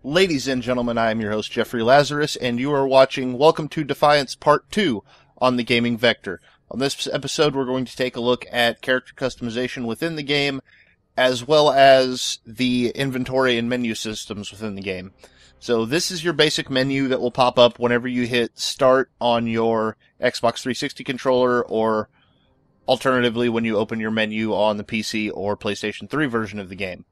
Ladies and gentlemen, I am your host, Jeffrey Lazarus, and you are watching Welcome to Defiance Part 2 on the Gaming Vector. On this episode, we're going to take a look at character customization within the game, as well as the inventory and menu systems within the game. So this is your basic menu that will pop up whenever you hit Start on your Xbox 360 controller, or alternatively when you open your menu on the PC or PlayStation 3 version of the game.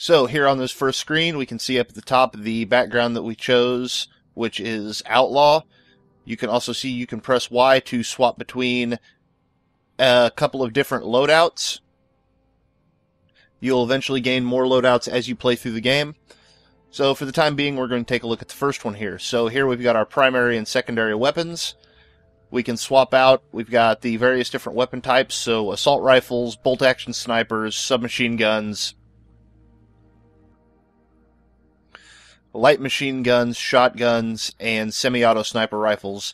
So here on this first screen, we can see up at the top the background that we chose, which is Outlaw. You can also see you can press Y to swap between a couple of different loadouts. You'll eventually gain more loadouts as you play through the game. So for the time being, we're going to take a look at the first one here. So here we've got our primary and secondary weapons. We can swap out. We've got the various different weapon types, so assault rifles, bolt-action snipers, submachine guns, light machine guns, shotguns, and semi-auto sniper rifles.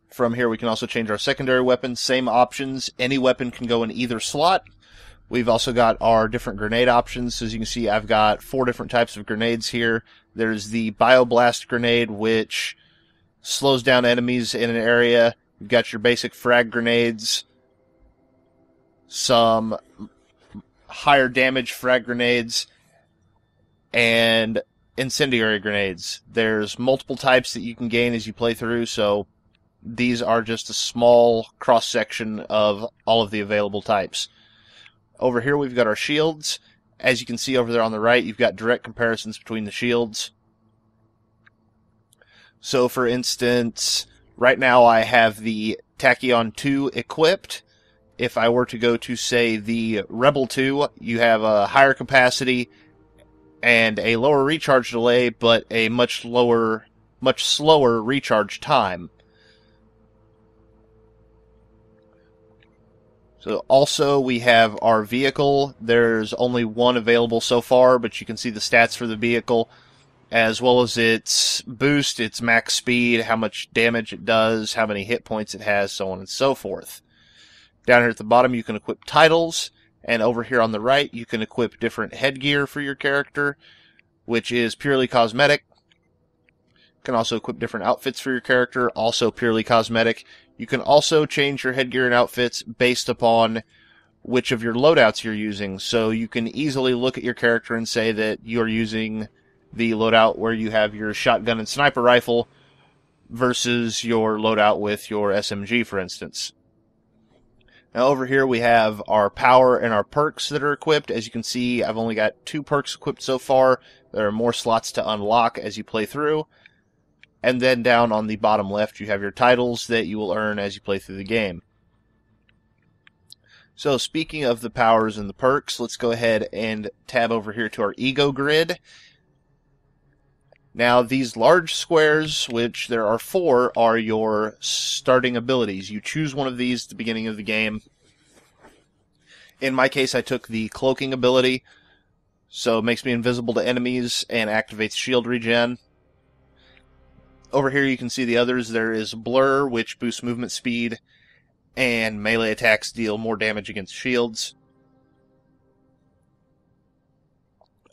From here we can also change our secondary weapons, same options. Any weapon can go in either slot. We've also got our different grenade options. So as you can see, I've got 4 different types of grenades here. There's the Bioblast grenade, which slows down enemies in an area. You've got your basic frag grenades, some higher damage frag grenades, and incendiary grenades. There's multiple types that you can gain as you play through, so these are just a small cross-section of all of the available types. Over here we've got our shields. As you can see over there on the right, you've got direct comparisons between the shields. So for instance, right now I have the Tachyon 2 equipped. If I were to go to, say, the Rebel 2, you have a higher capacity and a lower recharge delay, but a much slower recharge time. So also we have our vehicle. There's only one available so far, but you can see the stats for the vehicle, as well as its boost, its max speed, how much damage it does, how many hit points it has, so on and so forth. Down here at the bottom you can equip titles, and over here on the right you can equip different headgear for your character, which is purely cosmetic. You can also equip different outfits for your character, also purely cosmetic. You can also change your headgear and outfits based upon which of your loadouts you're using, so you can easily look at your character and say that you're using the loadout where you have your shotgun and sniper rifle versus your loadout with your SMG, for instance. Now over here we have our power and our perks that are equipped. As you can see, I've only got 2 perks equipped so far. There are more slots to unlock as you play through. And then down on the bottom left you have your titles that you will earn as you play through the game. So speaking of the powers and the perks, let's go ahead and tab over here to our ego grid. Now these large squares, which there are 4, are your starting abilities. You choose one of these at the beginning of the game. In my case I took the cloaking ability, so it makes me invisible to enemies and activates shield regen. Over here you can see the others. There is Blur, which boosts movement speed, and melee attacks deal more damage against shields.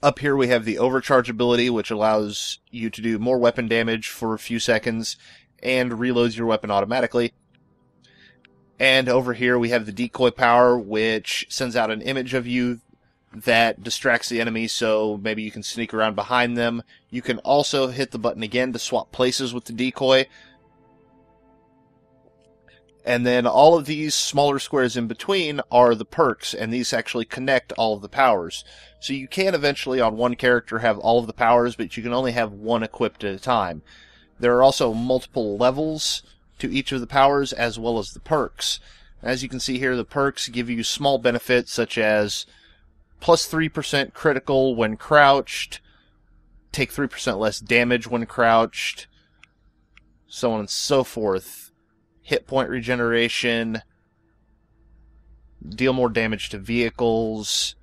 Up here we have the Overcharge ability, which allows you to do more weapon damage for a few seconds and reloads your weapon automatically. And over here we have the Decoy power, which sends out an image of you that distracts the enemy, so maybe you can sneak around behind them. You can also hit the button again to swap places with the decoy. And then all of these smaller squares in between are the perks, and these actually connect all of the powers. So you can eventually on one character have all of the powers, but you can only have one equipped at a time. There are also multiple levels to each of the powers as well as the perks. As you can see here, the perks give you small benefits such as plus 3% critical when crouched, take 3% less damage when crouched, so on and so forth. Hit point regeneration, deal more damage to vehicles,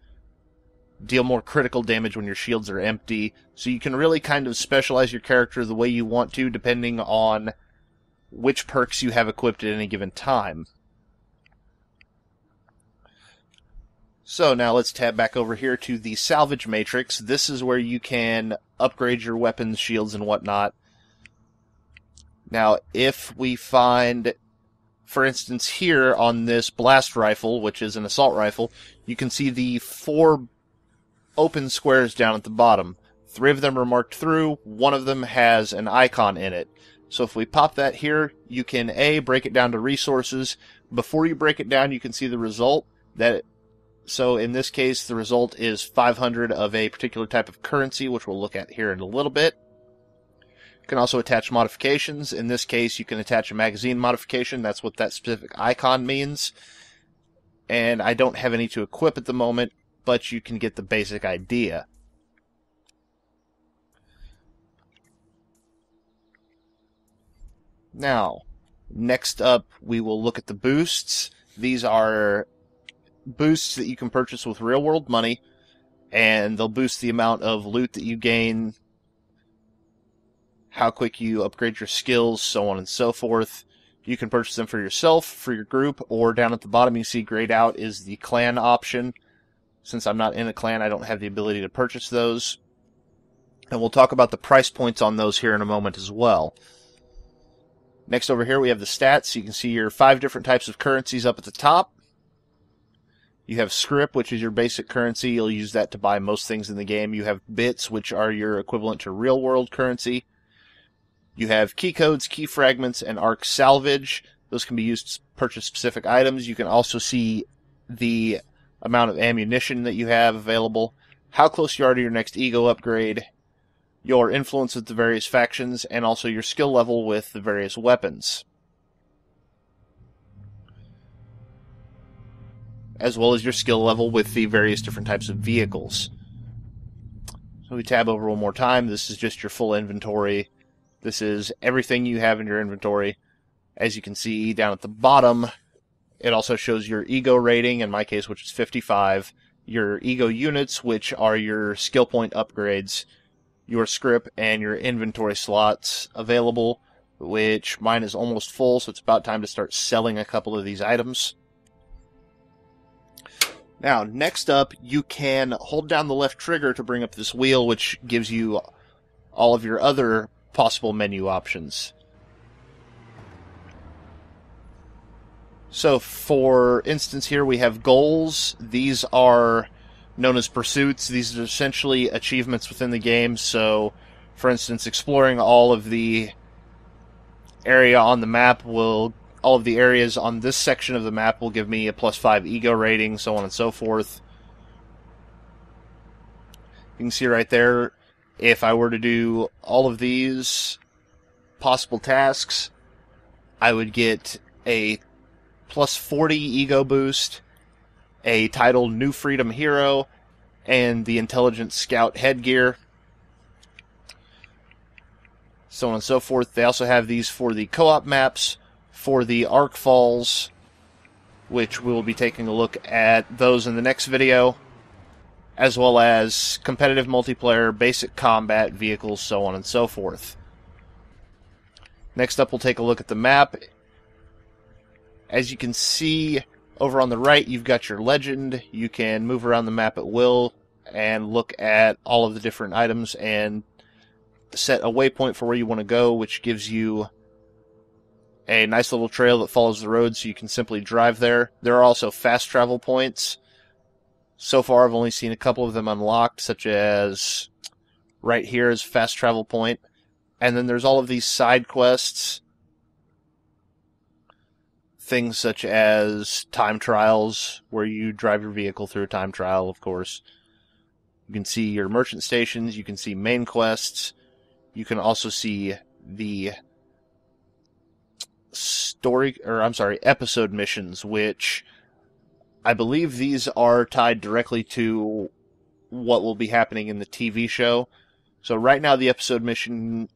deal more critical damage when your shields are empty. So you can really kind of specialize your character the way you want to, depending on which perks you have equipped at any given time. So now let's tab back over here to the Salvage Matrix. This is where you can upgrade your weapons, shields, and whatnot. Now, if we find, for instance, here on this blast rifle, which is an assault rifle, you can see the 4 open squares down at the bottom. 3 of them are marked through, 1 of them has an icon in it. So if we pop that here, you can break it down to resources. Before you break it down, you can see the result. So in this case, the result is 500 of a particular type of currency, which we'll look at here in a little bit. You can also attach modifications. In this case, you can attach a magazine modification. That's what that specific icon means. And I don't have any to equip at the moment, but you can get the basic idea. Now, next up, we will look at the boosts. These are boosts that you can purchase with real-world money, and they'll boost the amount of loot that you gain, how quick you upgrade your skills, so on and so forth. You can purchase them for yourself, for your group, or down at the bottom you see grayed out is the clan option. Since I'm not in a clan, I don't have the ability to purchase those. And we'll talk about the price points on those here in a moment as well. Next over here we have the stats. You can see your 5 different types of currencies up at the top. You have scrip, which is your basic currency. You'll use that to buy most things in the game. You have bits, which are your equivalent to real-world currency. You have key codes, key fragments, and arc salvage. Those can be used to purchase specific items. You can also see the amount of ammunition that you have available, how close you are to your next ego upgrade, your influence with the various factions, and also your skill level with the various weapons, as well as your skill level with the various different types of vehicles. So we tab over one more time. This is just your full inventory. This is everything you have in your inventory. As you can see down at the bottom, it also shows your ego rating, in my case, which is 55, your ego units, which are your skill point upgrades, your scrip, and your inventory slots available, which mine is almost full, so it's about time to start selling a couple of these items. Now, next up, you can hold down the left trigger to bring up this wheel, which gives you all of your other possible menu options. So, for instance, here we have goals. These are known as pursuits. These are essentially achievements within the game. So, for instance, exploring all of the area on the map all of the areas on this section of the map will give me a +5 ego rating, so on and so forth. You can see right there, if I were to do all of these possible tasks, I would get a +40 ego boost, a title New Freedom Hero, and the Intelligent Scout headgear, so on and so forth. They also have these for the co-op maps, for the Arc Falls, which we'll be taking a look at those in the next video, as well as competitive multiplayer, basic combat, vehicles, so on and so forth. Next up, we'll take a look at the map. As you can see over on the right, you've got your legend. You can move around the map at will and look at all of the different items and set a waypoint for where you want to go, which gives you a nice little trail that follows the road, so you can simply drive there. There are also fast travel points. So far, I've only seen a couple of them unlocked, such as right here is a fast travel point. And then there's all of these side quests. Things such as time trials, where you drive your vehicle through a time trial, of course. You can see your merchant stations, you can see main quests. You can also see the episode missions, which I believe these are tied directly to what will be happening in the TV show. So right now the episode mission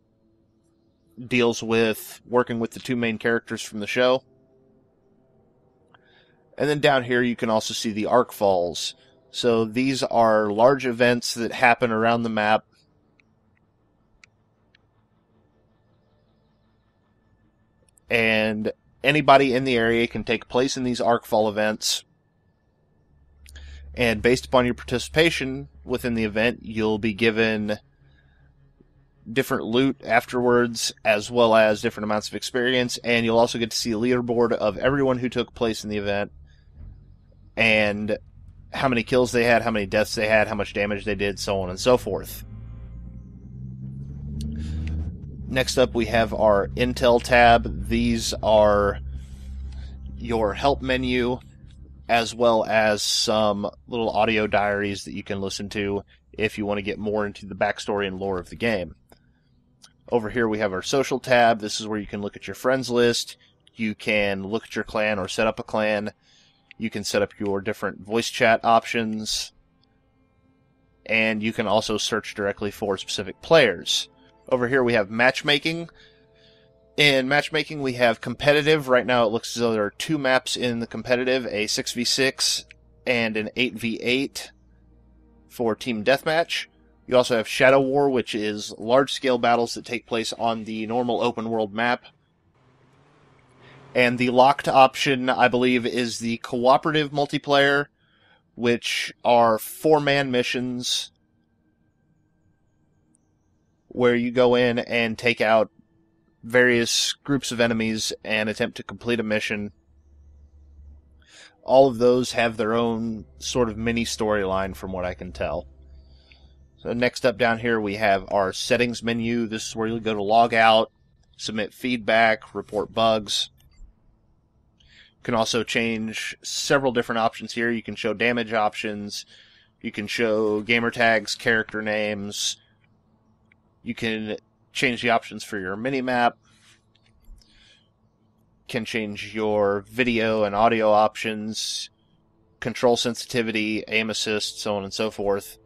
deals with working with the 2 main characters from the show. And then down here you can also see the Arc Falls. So these are large events that happen around the map. And anybody in the area can take place in these Arc Fall events. And based upon your participation within the event, you'll be given different loot afterwards, as well as different amounts of experience, and you'll also get to see a leaderboard of everyone who took place in the event, and how many kills they had, how many deaths they had, how much damage they did, so on and so forth. Next up, we have our Intel tab. These are your help menu, as well as some little audio diaries that you can listen to if you want to get more into the backstory and lore of the game. Over here we have our social tab. This is where you can look at your friends list. You can look at your clan or set up a clan. You can set up your different voice chat options. And you can also search directly for specific players. Over here we have matchmaking. In matchmaking we have competitive. Right now it looks as though there are two maps in the competitive, a 6v6 and an 8v8 for team deathmatch. You also have Shadow War, which is large-scale battles that take place on the normal open-world map. And the locked option, I believe, is the cooperative multiplayer, which are 4-man missions where you go in and take out various groups of enemies and attempt to complete a mission. All of those have their own sort of mini storyline from what I can tell. So next up down here we have our settings menu. This is where you'll go to log out, submit feedback, report bugs. You can also change several different options here. You can show damage options. You can show gamer tags, character names. You can change the options for your minimap. Can change your video and audio options, control sensitivity, aim assist, so on and so forth.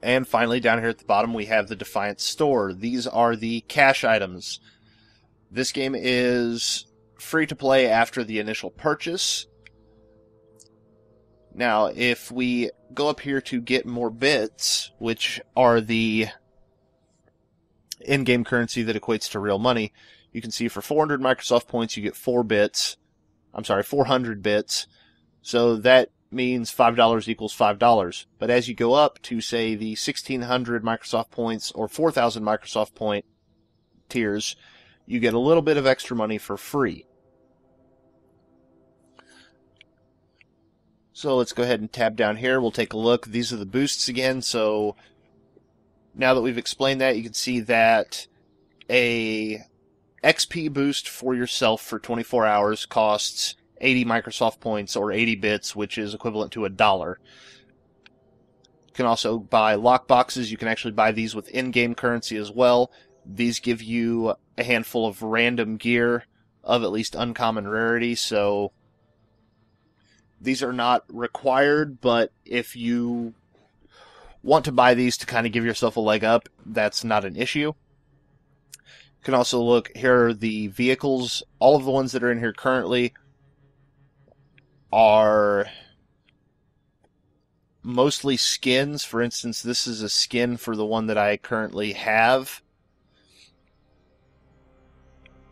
And finally, down here at the bottom, we have the Defiance store. These are the cash items. This game is free to play after the initial purchase. Now, if we go up here to get more bits, which are the in-game currency that equates to real money, you can see for 400 Microsoft points you get 400 bits. So that means $5 equals $5. But as you go up to, say, the 1,600 Microsoft points or 4,000 Microsoft point tiers, you get a little bit of extra money for free. So let's go ahead and tab down here. We'll take a look. These are the boosts again. So now that we've explained that, you can see that a XP boost for yourself for 24 hours costs 80 Microsoft points or 80 bits, which is equivalent to $1. You can also buy lock boxes. You can actually buy these with in-game currency as well. These give you a handful of random gear of at least uncommon rarity, so these are not required, but if you want to buy these to kind of give yourself a leg up, that's not an issue. You can also look, here are the vehicles. All of the ones that are in here currently are mostly skins. For instance, this is a skin for the one that I currently have.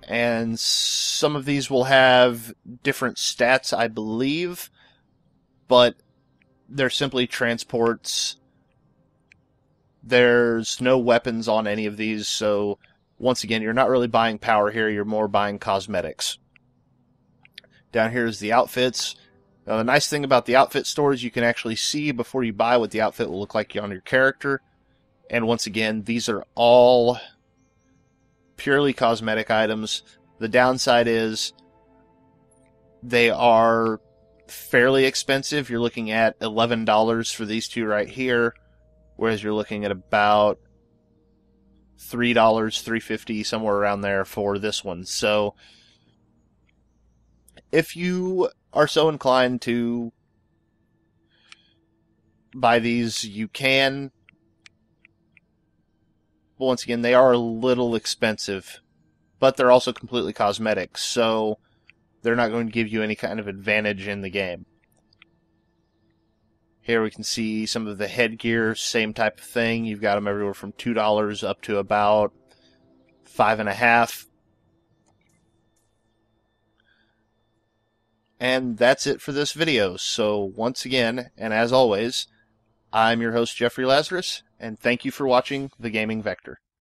And some of these will have different stats, I believe, but they're simply transports. There's no weapons on any of these, so once again, you're not really buying power here, you're more buying cosmetics. Down here is the outfits. Now, the nice thing about the outfit store is you can actually see before you buy what the outfit will look like on your character. And once again, these are all purely cosmetic items. The downside is they are fairly expensive. You're looking at $11 for these two right here, whereas you're looking at about $3, $3.50, somewhere around there for this one. So if you are so inclined to buy these, you can. But once again, they are a little expensive, but they're also completely cosmetic, so they're not going to give you any kind of advantage in the game. Here we can see some of the headgear, same type of thing. You've got them everywhere from $2 up to about $5.50. And that's it for this video. So once again, and as always, I'm your host Jeffrey Lazarus, and thank you for watching The Gaming Vector.